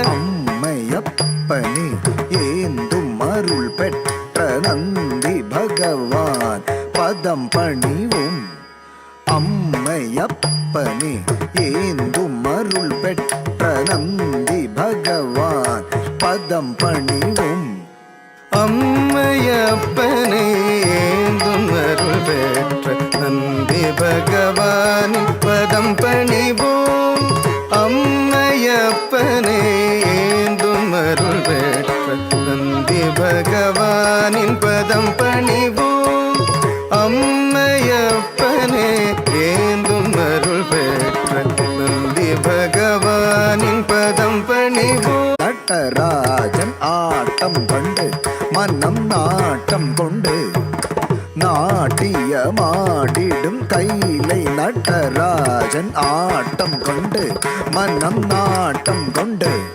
அம்மையப்பனே ஏந்தும் அருள் பெற்ற நந்தி பகவான் பதம் பணிவும். அம்மையப்பனே ஏந்தும் அருள் பெற்ற நந்தி பகவான் பதம் பணிவும். அம்மையப்பனே ஏந்தும் அருள் பெற்ற நந்தி பகவானின் பதம் பணிவோம். அம்மையப்பனே ஏந்தும் அருள் பெற்ற நந்தி பகவானின் பதம் பணிவோம். அம்மையப்பனே ஏந்தும் அருள் பெற்ற நந்தி பகவானின் பதம் பணிவோம். நடராஜன் ஆட்டம் கண்டு மனம் நாட்டம் கொண்டு நாட்டியமாடிடும் கைலை. நடராஜன் ஆட்டம் கொண்டு மனம் நாட்டம் கொண்டு